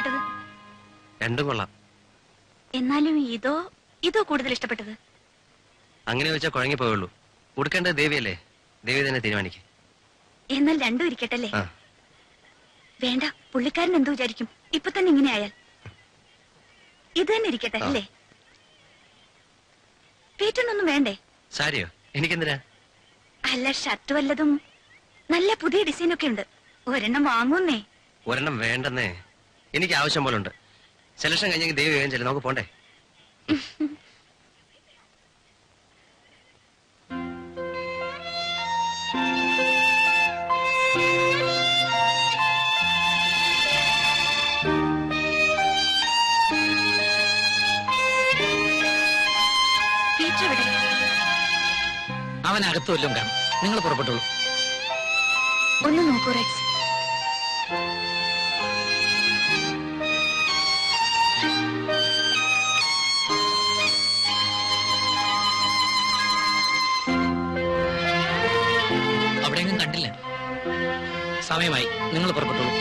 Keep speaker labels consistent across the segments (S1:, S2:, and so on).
S1: ഇഷ്ടപ്പെട്ടത്?
S2: രണ്ടും കൊള്ളാം.
S1: എന്നാലും ഇതോ കൂടുതൽ ഇഷ്ടപ്പെട്ടത്?
S2: അങ്ങനെ വെച്ചാൽ കുഴങ്ങി പോയുള്ളൂ. കൊടുക്കേണ്ടത് ദേവിയല്ലേ, ദേവി തന്നെ തീരുമാനിക്കും.
S1: എന്നാൽ രണ്ടും ഇരിക്കട്ടല്ലേ? വേണ്ട, പുള്ളിക്കാരൻ എന്തു വിചാരിക്കും ഇപ്പൊ തന്നെ ഇങ്ങനെ ആയാൽ? ഇത് തന്നെ ഇരിക്കട്ടെ അല്ലേ? പേറ്റൊന്നും വേണ്ടേ?
S2: സാരിയോ? എനിക്കെന്തിനാ?
S1: അല്ല, ഷർട്ട് വല്ലതും നല്ല പുതിയ ഡിസൈനൊക്കെ ഉണ്ട്. ഒരെണ്ണം വാങ്ങുന്നേ.
S2: ഒരെണ്ണം വേണ്ടെന്നേ, എനിക്ക് ആവശ്യം പോലെ ഉണ്ട്. സെലക്ഷൻ കഴിഞ്ഞെങ്കിൽ ദേവി വേഗം ചെല്ലും, നമുക്ക് പോണ്ടേ?
S3: അവനകത്ത് വല്ലതും കാണും. നിങ്ങൾ പുറപ്പെട്ടോളൂ.
S1: ഒന്ന് നോക്കൂ റെക്സ്.
S3: അവിടെയെങ്കിലും കണ്ടില്ല. സമയമായി, നിങ്ങൾ പുറപ്പെട്ടോളൂ.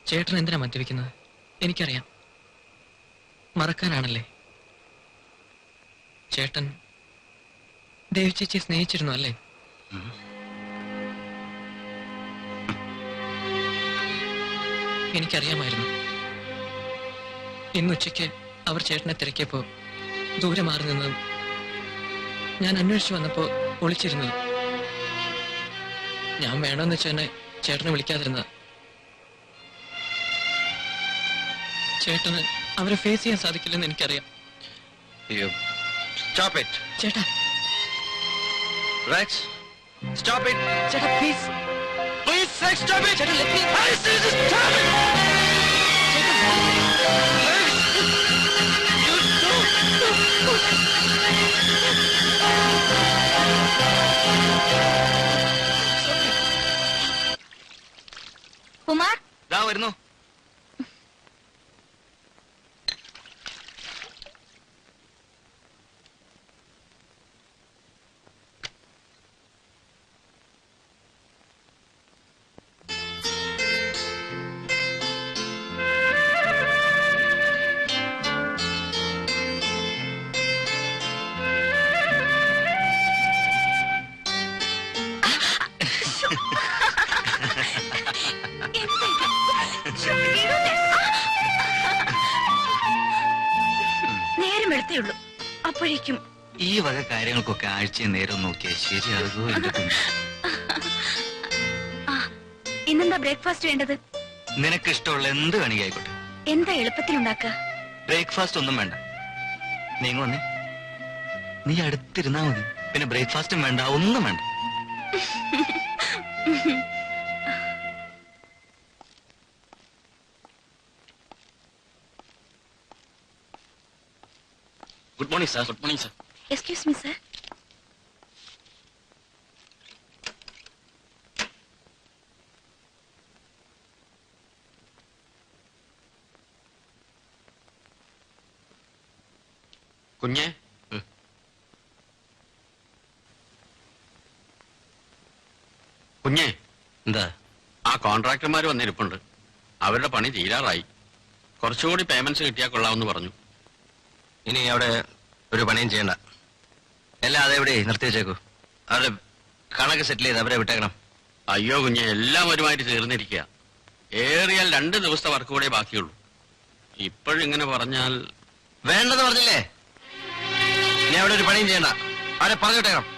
S3: ചേട്ടൻ എന്തിനാ മദ്യപിക്കുന്നത്? എനിക്കറിയാം, മറക്കാനാണല്ലേ. ചേട്ടൻ ദേവി ചേച്ചിയെ സ്നേഹിച്ചിരുന്നു അല്ലേ? എനിക്കറിയാമായിരുന്നു. ഇന്നുച്ചയ്ക്ക് അവർ ചേട്ടനെ തിരക്കിയപ്പോ ദൂരെ മാറി നിന്നതും ഞാൻ അന്വേഷിച്ചു വന്നപ്പോ ഒളിച്ചിരുന്നത്. ഞാൻ വേണമെന്ന് വെച്ച് തന്നെ ചേട്ടനെ വിളിക്കാതിരുന്ന. ചേട്ടന് അവരെ ഫേസ് ചെയ്യാൻ സാധിക്കില്ലെന്ന് എനിക്കറിയാം. ചേട്ടാ,
S2: Rex, stop it!
S3: ചേട്ടാ please.
S2: Please, Rex, stop it!
S3: ചേട്ടാ, let me...
S2: I say just stop it! Rex! You
S1: Kumar,
S2: ദാ വരുന്നു.
S1: നേരം എടുത്തേയുള്ളൂ, അപ്പോഴേക്കും
S4: ഈ വക കാര്യങ്ങൾക്കൊക്കെ ആഴ്ചയെ നേരം നോക്കിയാൽ ശരിയാകുമോ?
S1: ഇന്നെന്താ ബ്രേക്ക്ഫാസ്റ്റ് വേണ്ടത്?
S4: നിനക്ക് ഇഷ്ടമുള്ള എന്ത് വേണമെങ്കിൽ ആയിക്കോട്ടെ.
S1: എന്താ എളുപ്പത്തിലുണ്ടാക്കുക?
S4: ബ്രേക്ക്ഫാസ്റ്റ് ഒന്നും വേണ്ട. നീങ്ങ വന്നേ, നീ അടുത്തിരുന്നാ മതി. പിന്നെ ബ്രേക്ക്ഫാസ്റ്റും വേണ്ട, ഒന്നും വേണ്ട.
S2: Good morning, sir.
S4: Good morning, sir.
S1: Excuse me, sir.
S5: കുഞ്ഞെ കുഞ്ഞെ
S2: എന്താ?
S5: ആ കോൺട്രാക്ടർമാർ വന്നിരിപ്പുണ്ട്. അവരുടെ പണി തീരാറായി. കുറച്ചുകൂടി പേയ്മെന്റ്സ് കിട്ടിയാൽ കൊള്ളാമെന്ന് പറഞ്ഞു.
S2: ഇനി അവിടെ ഒരു പണിയും ചെയ്യണ്ട. എല്ലാം അതെവിടെ നിർത്തി വെച്ചേക്കൂ. അവരുടെ കണക്ക് സെറ്റിൽ ചെയ്ത് അവരെ വിട്ടേക്കണം.
S5: അയ്യോ കുഞ്ഞെ, എല്ലാം ഒരുമാതിരി തീർന്നിരിക്കുക. ഏറിയാൽ 2 ദിവസത്തെ വർക്ക് കൂടെ ബാക്കിയുള്ളൂ. ഇപ്പോഴിങ്ങനെ പറഞ്ഞാൽ
S2: വേണ്ടെന്ന് പറഞ്ഞില്ലേ? ഇനി അവിടെ ഒരു പണിയും ചെയ്യണ്ട. അവരെ പറഞ്ഞു വിട്ടേക്കണം.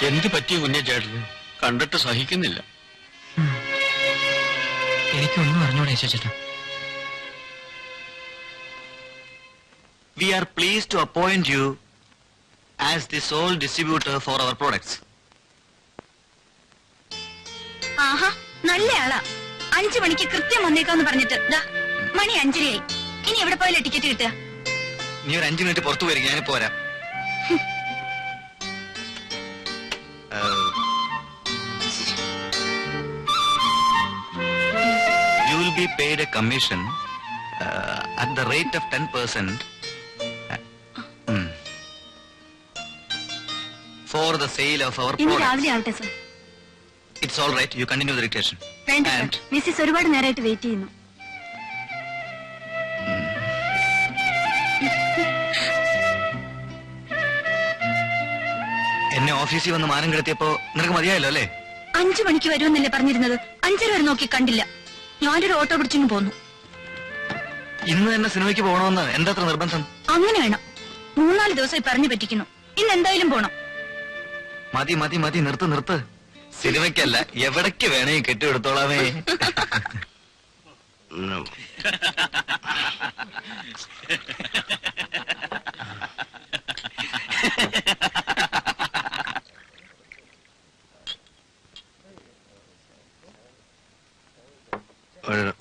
S5: എന്ത് പറ്റിയ കുഞ്ഞെ ചേട്ടന്? കണ്ടിട്ട് സഹിക്കുന്നില്ല.
S3: എനിക്കൊന്നും അറിഞ്ഞൂടെ ചേട്ടാ.
S4: We are pleased to appoint you as the sole distributor for our products.
S1: ആഹാ, നല്ല ആളാ. 5 മണിക്ക് കൃത്യം വന്നേക്കാന്ന് പറഞ്ഞിട്ട് ദാ മണി 5:30 ഇനി എവിടെ പോയാലും ടിക്കറ്റ് കിട്ടുക?
S4: നീ ഒരു 5 മിനിറ്റ് പുറത്തു വരിക, ഞാൻ പോരാ. You will be paid a commission at the rate of 10% for the sale of our
S1: ഇന്ന്
S4: products.
S1: രാവിലെ ആവട്ടെ sir.
S4: It's all right. You continue the dictation.
S1: വേണ്ട സർ.
S4: And
S1: മിസ്സിസ് ഒരുപാട് നേരമായിട്ട് വെയിറ്റ് ചെയ്യുന്നു.
S4: എന്നെ ഓഫീസിൽ വന്ന് മാനം കെടുത്തിയപ്പോ നിനക്ക് മതിയായല്ലോ അല്ലേ?
S1: 5 മണിക്ക് വരുമെന്നല്ലേ പറഞ്ഞിരുന്നത്? 5:30 വരെ നോക്കി കണ്ടില്ല. ഞാനൊരു ഓട്ടോ പിടിച്ചിങ്ങ് പോന്നു.
S4: ഇന്ന് തന്നെ സിനിമയ്ക്ക് പോകണമെന്ന് എന്താ അത്ര നിർബന്ധം?
S1: അങ്ങനെ വേണം. 3-4 ദിവസമായി പറഞ്ഞു പറ്റിക്കുന്നു. ഇന്ന് എന്തായാലും പോണം.
S4: മതി മതി മതി, നിർത്ത് നിർത്ത്. സിനിമയ്ക്കല്ല, എവിടേക്ക് വേണേ കെട്ടിയെടുത്തോളാമേ.
S2: ഉം. ഒരു-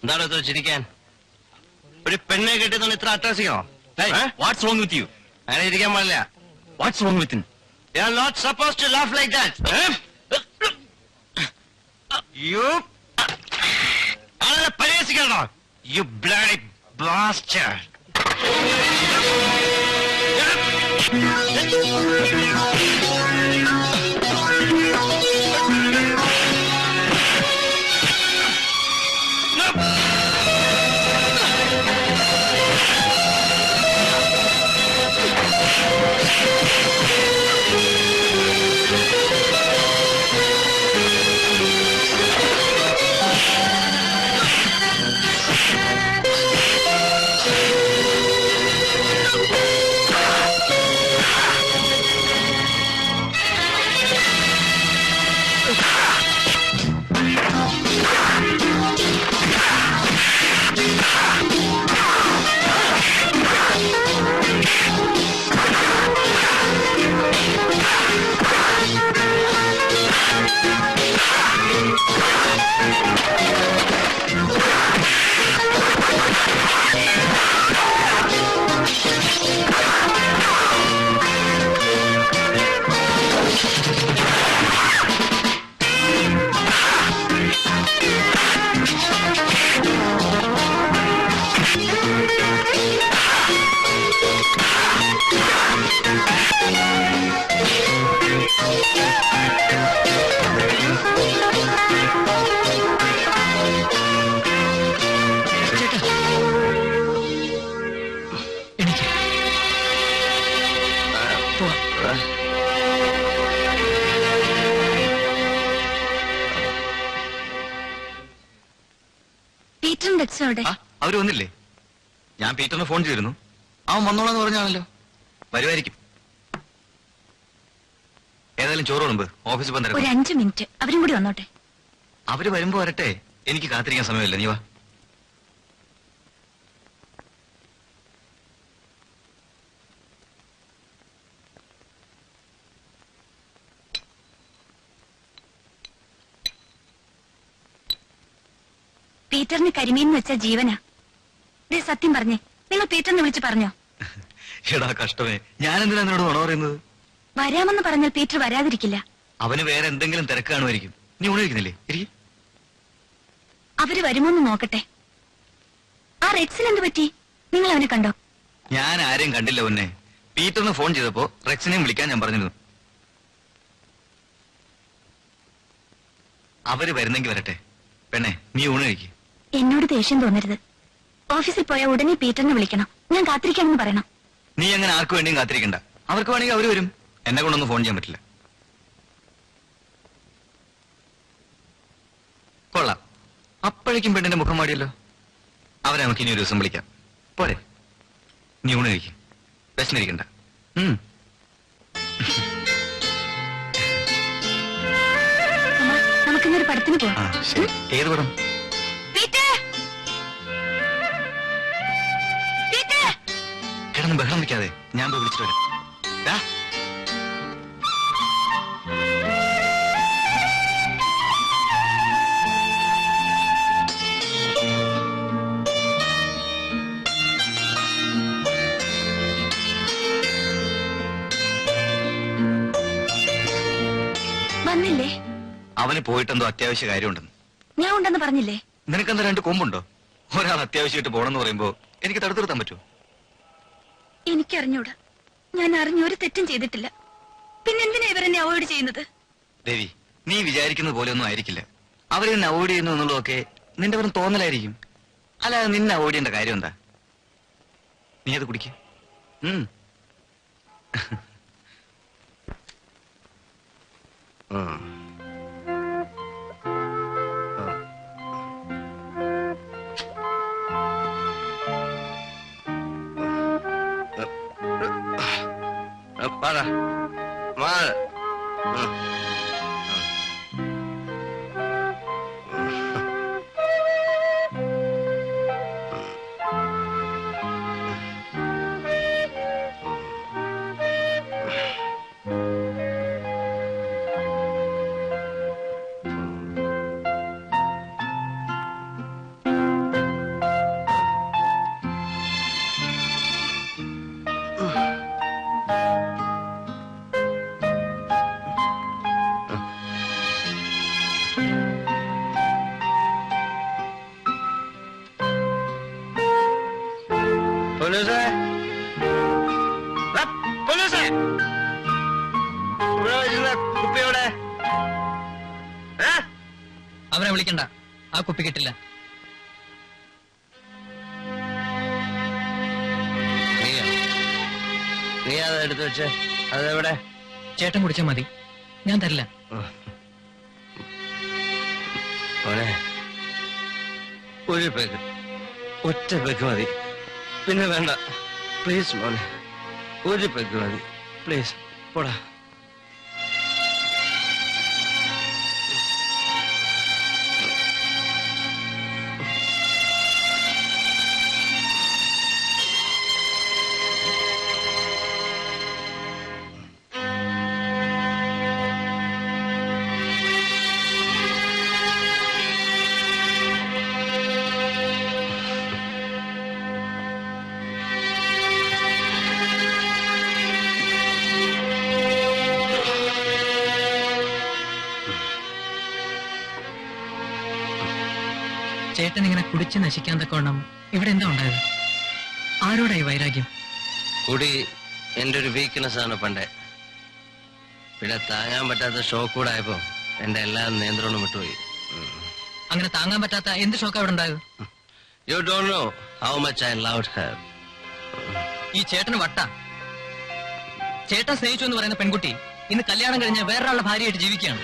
S2: എന്താണ് ഇത്ര ചിരിക്കാൻ? ഒരു പെണ്ണെ കെട്ടിയതുകൊണ്ട് ഇത്ര അട്ടഹസിക്കണോ?
S4: What's wrong with you?
S2: അങ്ങനെ ഇരിക്കാൻ പാടില്ല.
S4: What's wrong with him?
S2: You are not supposed to laugh like that. You ആളെ പരിഹസിക്കണോ? You bloody bastard.
S1: റെക്സ് അവിടെ?
S4: ആ അവര് വന്നില്ലേ? ഞാൻ പീറ്ററിന് ഫോൺ ചെയ്തിരുന്നു. അവൻ വന്നോളാന്ന് പറഞ്ഞാണല്ലോ. വരുമായിരിക്കും. ഏതായാലും ചോറ് വിളമ്പ്, ഓഫീസിൽ
S1: ഒരു
S4: വന്നിട്ട്.
S1: 5 മിനിറ്റ് അവരും കൂടി വന്നോട്ടെ.
S4: അവര് വരുമ്പോ വരട്ടെ, എനിക്ക് കാത്തിരിക്കാൻ സമയമില്ല. നീ വാ.
S1: പീറ്ററിന് കരിമീൻ വെച്ച ജീവനാ. ദേ സത്യം പറഞ്ഞേ, നിങ്ങൾ പീറ്ററിനെ വിളിച്ച് പറഞ്ഞോ?
S4: എടാ കഷ്ടമേ, ഞാൻ എന്തിനാ നിന്നോട് നുണ പറയുന്നത്?
S1: വരാമെന്ന് പറഞ്ഞാൽ പീറ്റർ വരാതിരിക്കില്ല.
S4: അവന് വേറെ എന്തെങ്കിലും തിരക്ക് കാണുമായിരിക്കും. നീ ഉണരിക്കുന്നില്ലേ? ഇരിക്കും.
S1: അവര് വരുമോന്ന് നോക്കട്ടെ. ആ റെക്സിന് എന്ത് പറ്റി? നിങ്ങൾ അവനെ കണ്ടോ?
S4: ഞാൻ ആരെയും കണ്ടില്ല പൊന്നെ. പീറ്ററിന് ഫോൺ ചെയ്തപ്പോ റെക്സിനെയും വിളിക്കാൻ ഞാൻ പറഞ്ഞിരുന്നു. അവര് വരുന്നെങ്കിൽ വരട്ടെ. പെണ്ണെ, നീ ഊണ് കഴിക്ക്.
S1: എന്നോട് ദേഷ്യം തോന്നരുത്. ഓഫീസിൽ പോയാൽ ഉടനെ പീറ്ററിനെ വിളിക്കണം. ഞാൻ കാത്തിരിക്കാമെന്ന് പറയണം.
S4: നീ അങ്ങനെ ആർക്കു വേണ്ടിയും കാത്തിരിക്കണ്ട. അവർക്ക് വേണമെങ്കിൽ അവര് വരും. എന്നെ കൊണ്ടൊന്നും ഫോൺ ചെയ്യാൻ പറ്റില്ല. കൊള്ളാം, അപ്പോഴേക്കും പെണ്ണിന്റെ മുഖം മാടിയല്ലോ. അവരെ നമുക്ക് ഇനി ഒരു ദിവസം വിളിക്കാം. പോരെ? നീ ഊണ് കഴിക്കും. വിശന്നിരിക്കണ്ട.
S1: അമ്മ, നമുക്കിന്നൊരു പടത്തിന്
S4: ആ
S1: പോവാം.
S4: ശരി. ഏത് പടം?
S1: പീറ്റർ! പീറ്റർ!
S4: കിടന്ന് ബഹളം വെക്കാതെ, ഞാൻ പോയി വിളിച്ചിട്ട് വരാം. ദാ.
S1: വന്നില്ലേ?
S4: അവന് പോയിട്ടെന്തോ അത്യാവശ്യ കാര്യമുണ്ടെന്ന്.
S1: ഞാൻ ഉണ്ടെന്ന് പറഞ്ഞില്ലേ?
S4: നിനക്കെന്താ 2 കൊമ്പുണ്ടോ? ഒരാൾ അത്യാവശ്യമായിട്ട് പോണെന്ന് പറയുമ്പോ എനിക്ക് തടുത്തു നിർത്താൻ പറ്റുമോ?
S1: എനിക്കറിഞ്ഞൂടാ. ഞാൻ അറിഞ്ഞൊരു തെറ്റും ചെയ്തിട്ടില്ല. പിന്നെന്തിനാ ഇവരെന്നെ അവോയ്ഡ് ചെയ്യുന്നത്?
S4: ദേവി, നീ വിചാരിക്കുന്നത് പോലെ ഒന്നും ആയിരിക്കില്ല. അവരെ നിന്നെ അവോയ്ഡ് ചെയ്യുന്നു എന്നുള്ളതൊക്കെ നിന്റെ വെറും തോന്നലായിരിക്കും. അല്ലാതെ നിന്നെ അവോയ്ഡ് ചെയ്യേണ്ട കാര്യം എന്താ? നീ അത് കുടിക്ക.
S2: പറ മാ പോലീസേ, പോലീസേ, ഇവിടെ വെച്ചിരുന്ന കുപ്പിയോടെ
S3: അവരെ വിളിക്കണ്ട, ആ കുപ്പി കിട്ടില്ല.
S2: നീ അത് എടുത്തു വെച്ചേ. അതെവിടെ?
S3: ചേട്ടൻ കുടിച്ചാൽ മതി, ഞാൻ തരില്ല.
S2: മോനെ, ഒരു പേക്ക്, ഒറ്റ പേക്ക് മതി, പിന്നെ വേണ്ട. പ്ലീസ് മോനെ, ഒരു പേക്ക് മതി, പ്ലീസ്. പോടാ.
S3: ചേട്ടൻ ഇങ്ങനെ കുടിച്ച് നശിക്കാൻ തക്കവണ്ണം ഇവിടെ എന്താ ഉണ്ടായത്? ആരോടായി വൈരാഗ്യം?
S2: കുടി എന്റെ ഒരു വീക്ക്നെസ് ആണ് പണ്ടേ. പിന്നെ താങ്ങാൻ പറ്റാത്ത ഷോക്ക് കൂടെ ആയപ്പോ എന്റെ എല്ലാ നിയന്ത്രണവും വിട്ടുപോയി.
S3: അങ്ങനെ താങ്ങാൻ പറ്റാത്ത എന്ത് ഷോക്കാ ഇവിടെ ഉണ്ടായത്?
S2: You don't know how much I loved Har.
S3: ഈ ചേട്ടന് വട്ട. ചേട്ടൻ സ്നേഹിച്ചു എന്ന് പറയുന്ന പെൺകുട്ടി ഇന്ന് കല്യാണം കഴിഞ്ഞ് വേറൊരാളുടെ ഭാര്യയായിട്ട് ജീവിക്കുകയാണ്.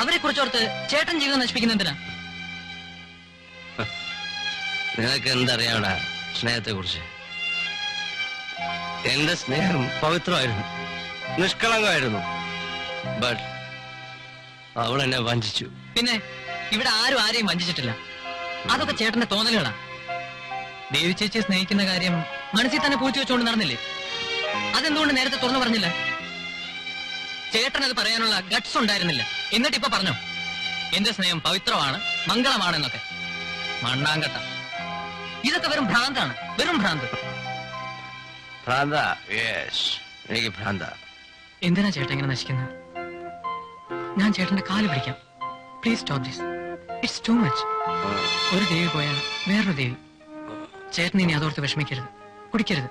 S3: അവരെ കുറിച്ചോർത്ത് ചേട്ടൻ ജീവിതം നശിപ്പിക്കുന്ന എന്തിനാ?
S2: നിനക്ക് എന്തറിയാടാ സ്നേഹത്തെ കുറിച്ച്? എന്റെ സ്നേഹം പവിത്രമായിരുന്നു, നിഷ്കളങ്കമായിരുന്നു. ബട്ട് അവൾ എന്നെ വഞ്ചിച്ചു.
S3: പിന്നെ ഇവിടെ ആരും ആരെയും വഞ്ചിച്ചിട്ടില്ല. അതൊക്കെ ചേട്ടന്റെ തോന്നലുകളാ. ദേവി ചേച്ചിയെ സ്നേഹിക്കുന്ന കാര്യം മനസ്സിൽ തന്നെ പൂഴ്ത്തി വെച്ചുകൊണ്ട് നടന്നില്ലേ? അതെന്തുകൊണ്ട് നേരത്തെ തുറന്നു പറഞ്ഞില്ല? ചേട്ടൻ അത് പറയാനുള്ള ഗട്ട്സ് ഉണ്ടായിരുന്നില്ല. എന്നിട്ട് ഇപ്പൊ പറഞ്ഞോ എന്റെ സ്നേഹം പവിത്രമാണ്, മംഗളമാണെന്നൊക്കെ. മണ്ണാങ്കട്ട. ഇതൊക്കെ വെറും ഭ്രാന്താണ്, വെറും ഭ്രാന്ത്.
S2: ഭ്രാന്ത? യെസ്, എനിക്ക് ഭ്രാന്ത.
S3: എന്തിനാ ചേട്ടൻ ഇങ്ങനെ നശിക്കുന്നത്? ഞാൻ ചേട്ടന്റെ കാല് പിടിക്കാം. Please stop this. It's too much. ഒരു ദേവി പോയാൽ വേറൊരു ദേവി. ചേട്ടൻ ഇനി അതോർത്ത് വിഷമിക്കരുത്, കുടിക്കരുത്.